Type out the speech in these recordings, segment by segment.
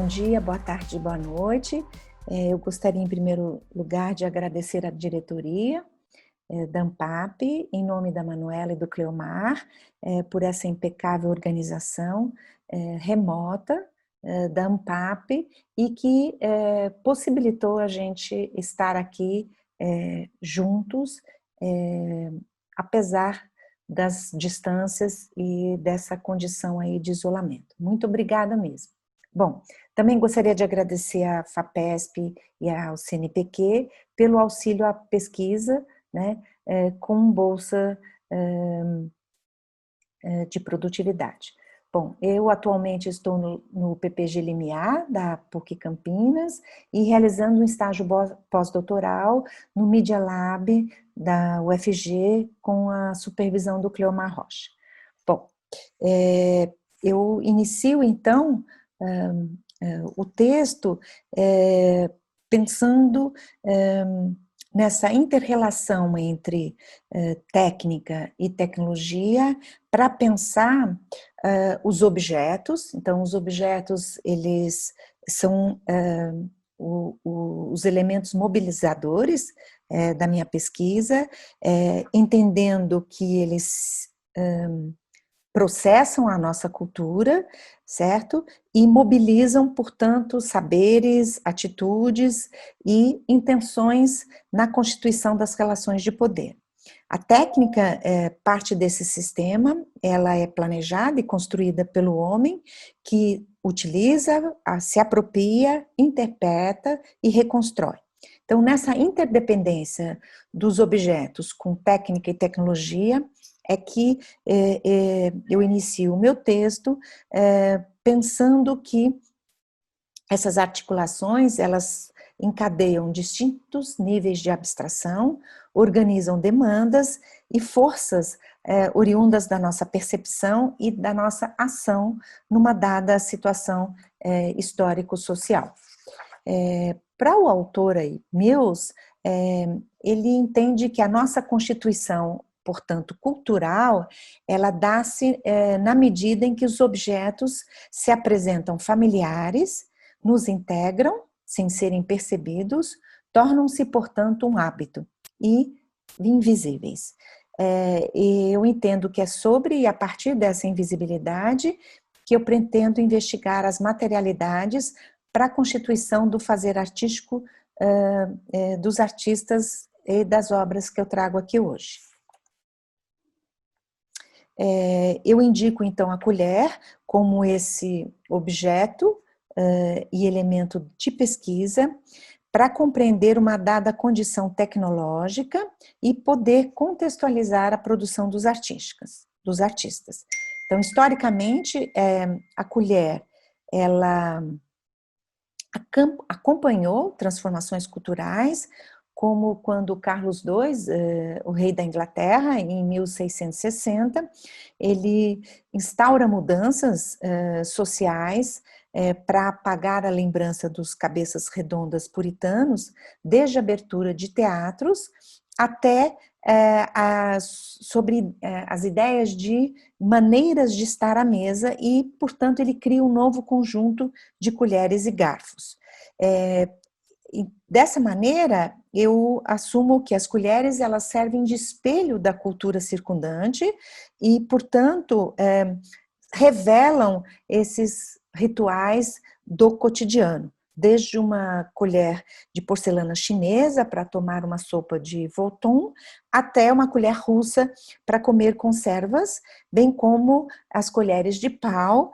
Bom dia, boa tarde, boa noite. Eu gostaria, em primeiro lugar, de agradecer à diretoria da ANPAP, em nome da Manuela e do Cleomar, por essa impecável organização remota da ANPAP e que possibilitou a gente estar aqui juntos, apesar das distâncias e dessa condição aí de isolamento. Muito obrigada mesmo. Bom, também gostaria de agradecer à FAPESP e ao CNPq pelo auxílio à pesquisa, né, com bolsa de produtividade. Bom, eu atualmente estou no PPG Limiar, da PUC Campinas, e realizando um estágio pós-doutoral no Media Lab da UFG, com a supervisão do Cleomar Rocha. Bom, eu inicio então o texto pensando nessa inter-relação entre técnica e tecnologia para pensar os objetos. Então, os objetos, eles são os elementos mobilizadores da minha pesquisa, entendendo que eles processam a nossa cultura, certo? E mobilizam, portanto, saberes, atitudes e intenções na constituição das relações de poder. A técnica parte desse sistema, ela é planejada e construída pelo homem, que utiliza, se apropria, interpreta e reconstrói. Então, nessa interdependência dos objetos com técnica e tecnologia, é que eu inicio o meu texto pensando que essas articulações, elas encadeiam distintos níveis de abstração, organizam demandas e forças oriundas da nossa percepção e da nossa ação numa dada situação histórico-social. Para o autor aí, Mills, ele entende que a nossa constituição, portanto, cultural, ela dá-se na medida em que os objetos se apresentam familiares, nos integram, sem serem percebidos, tornam-se, portanto, um hábito e invisíveis. E eu entendo que é sobre e a partir dessa invisibilidade que eu pretendo investigar as materialidades para a constituição do fazer artístico dos artistas e das obras que eu trago aqui hoje. Eu indico, então, a colher como esse objeto e elemento de pesquisa para compreender uma dada condição tecnológica e poder contextualizar a produção dos artistas. Então, historicamente, a colher, ela acompanhou transformações culturais, como quando Carlos II, o rei da Inglaterra, em 1660, ele instaura mudanças sociais para apagar a lembrança dos cabeças redondas puritanos, desde a abertura de teatros até sobre as ideias de maneiras de estar à mesa e, portanto, ele cria um novo conjunto de colheres e garfos. E dessa maneira, eu assumo que as colheres, elas servem de espelho da cultura circundante e, portanto, revelam esses rituais do cotidiano, desde uma colher de porcelana chinesa para tomar uma sopa de Voton, até uma colher russa para comer conservas, bem como as colheres de pau,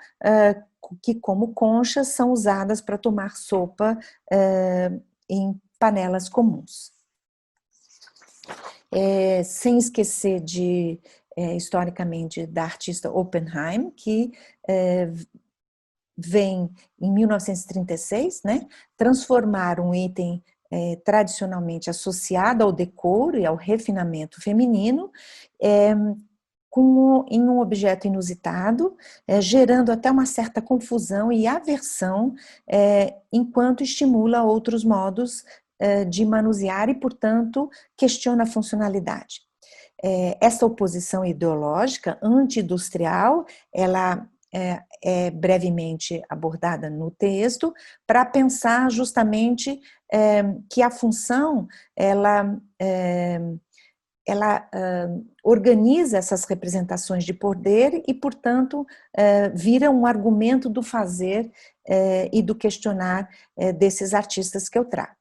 que como conchas são usadas para tomar sopa em panelas comuns. Sem esquecer historicamente, da artista Oppenheim, que vem em 1936, né, transformar um item tradicionalmente associado ao decoro e ao refinamento feminino em um objeto inusitado, gerando até uma certa confusão e aversão, enquanto estimula outros modos de manusear e, portanto, questiona a funcionalidade. Essa oposição ideológica anti-industrial, ela é brevemente abordada no texto, para pensar justamente que a função, ela organiza essas representações de poder e, portanto, vira um argumento do fazer e do questionar desses artistas que eu trago.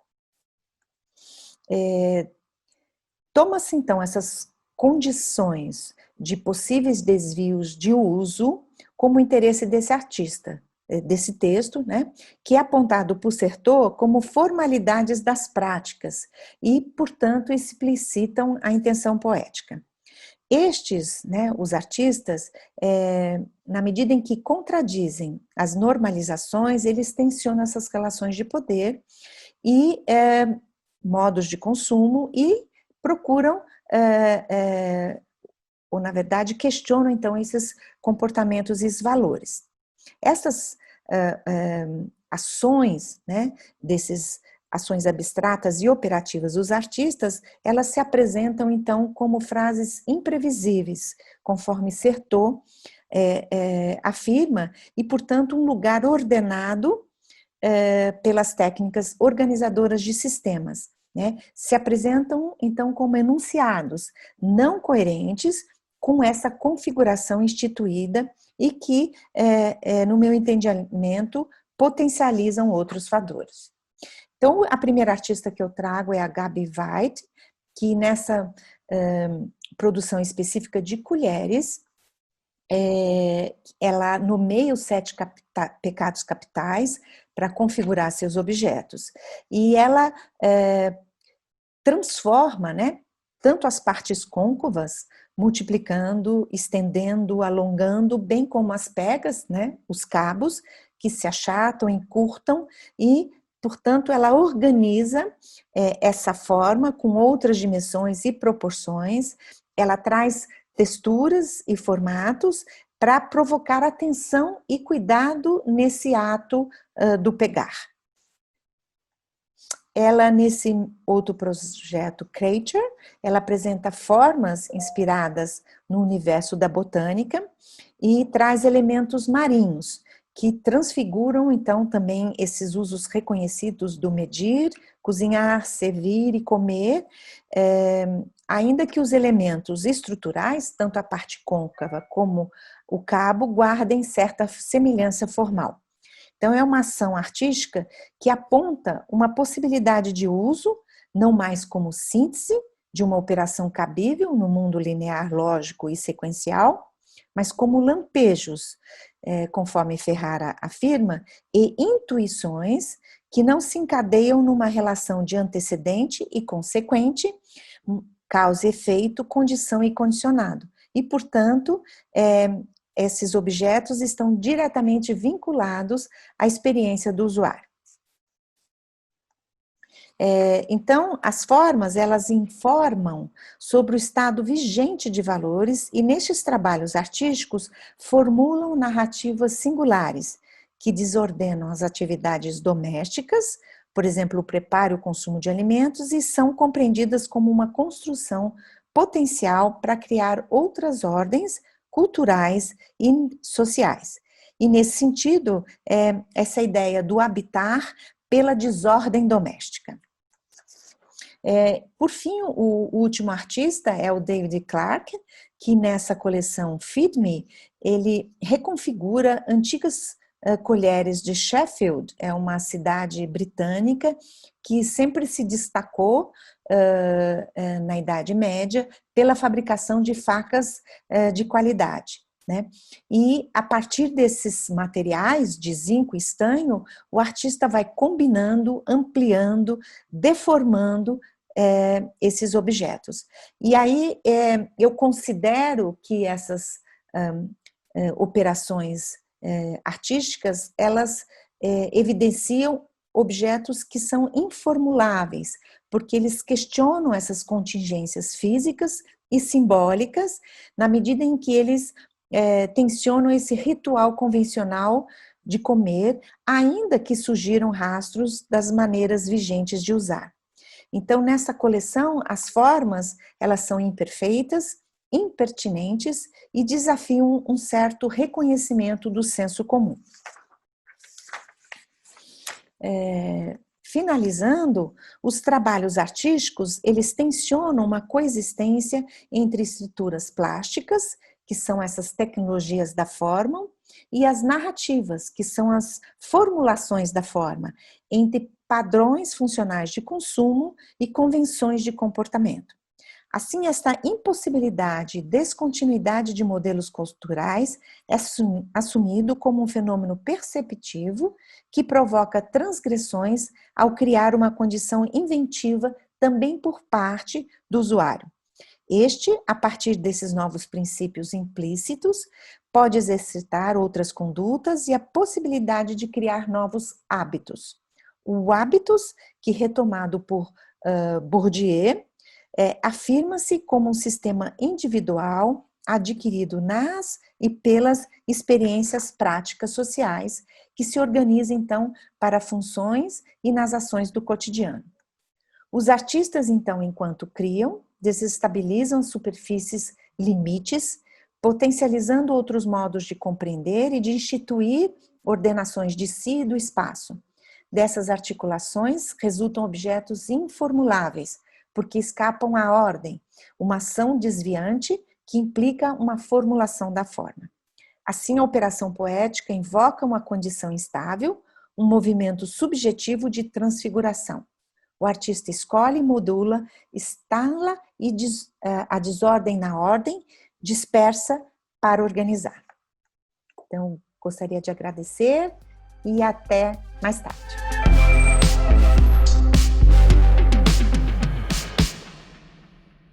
Toma-se, então, essas condições de possíveis desvios de uso como interesse desse artista, desse texto, né, que é apontado por Certeau como formalidades das práticas e, portanto, explicitam a intenção poética. Estes, né, os artistas, na medida em que contradizem as normalizações, eles tensionam essas relações de poder e modos de consumo e procuram, ou na verdade questionam então esses comportamentos e esses valores. Essas ações, né, desses ações abstratas e operativas dos artistas, elas se apresentam então como frases imprevisíveis, conforme Certeau afirma, e portanto um lugar ordenado pelas técnicas organizadoras de sistemas, né? Se apresentam então como enunciados não coerentes com essa configuração instituída e que, no meu entendimento, potencializam outros fatores. Então, a primeira artista que eu trago é a Gabi White, que nessa produção específica de colheres, ela nomeia os 7 pecados capitais para configurar seus objetos. E ela transforma, né, tanto as partes côncavas, multiplicando, estendendo, alongando, bem como as pegas, né, os cabos, que se achatam, encurtam e, portanto, ela organiza essa forma com outras dimensões e proporções, ela traz texturas e formatos para provocar atenção e cuidado nesse ato do pegar. Ela, nesse outro projeto, Creature, ela apresenta formas inspiradas no universo da botânica e traz elementos marinhos, que transfiguram, então, também esses usos reconhecidos do medir, cozinhar, servir e comer, ainda que os elementos estruturais, tanto a parte côncava como o cabo, guardem certa semelhança formal. Então, é uma ação artística que aponta uma possibilidade de uso, não mais como síntese de uma operação cabível no mundo linear, lógico e sequencial, mas como lampejos, conforme Ferrara afirma, e intuições que não se encadeiam numa relação de antecedente e consequente, causa e efeito, condição e condicionado. E, portanto, esses objetos estão diretamente vinculados à experiência do usuário. Então, as formas, elas informam sobre o estado vigente de valores e, nestes trabalhos artísticos, formulam narrativas singulares que desordenam as atividades domésticas, por exemplo, o preparo e o consumo de alimentos, e são compreendidas como uma construção potencial para criar outras ordens culturais e sociais. E, nesse sentido, essa ideia do habitar pela desordem doméstica. Por fim, o último artista é o David Clarke, que nessa coleção Feed Me, ele reconfigura antigas colheres de Sheffield, é uma cidade britânica que sempre se destacou na Idade Média pela fabricação de facas de qualidade, né? E a partir desses materiais de zinco e estanho, o artista vai combinando, ampliando, deformando esses objetos. E aí eu considero que essas operações artísticas, elas evidenciam objetos que são informuláveis, porque eles questionam essas contingências físicas e simbólicas, na medida em que eles tensionam esse ritual convencional de comer, ainda que surgiram rastros das maneiras vigentes de usar. Então, nessa coleção, as formas, elas são imperfeitas, impertinentes e desafiam um certo reconhecimento do senso comum. Finalizando, os trabalhos artísticos, eles tensionam uma coexistência entre estruturas plásticas, que são essas tecnologias da forma, e as narrativas, que são as formulações da forma, entre padrões funcionais de consumo e convenções de comportamento. Assim, esta impossibilidade e descontinuidade de modelos culturais é assumido como um fenômeno perceptivo que provoca transgressões ao criar uma condição inventiva também por parte do usuário. Este, a partir desses novos princípios implícitos, pode exercitar outras condutas e a possibilidade de criar novos hábitos. O hábitos, que retomado por Bourdieu, afirma-se como um sistema individual adquirido nas e pelas experiências práticas sociais, que se organiza, então, para funções e nas ações do cotidiano. Os artistas, então, enquanto criam, desestabilizam superfícies limites, potencializando outros modos de compreender e de instituir ordenações de si e do espaço. Dessas articulações resultam objetos informuláveis, porque escapam à ordem, uma ação desviante que implica uma formulação da forma. Assim, a operação poética invoca uma condição instável, um movimento subjetivo de transfiguração. O artista escolhe, modula, instala a desordem na ordem, dispersa para organizar. Então, gostaria de agradecer e até mais tarde.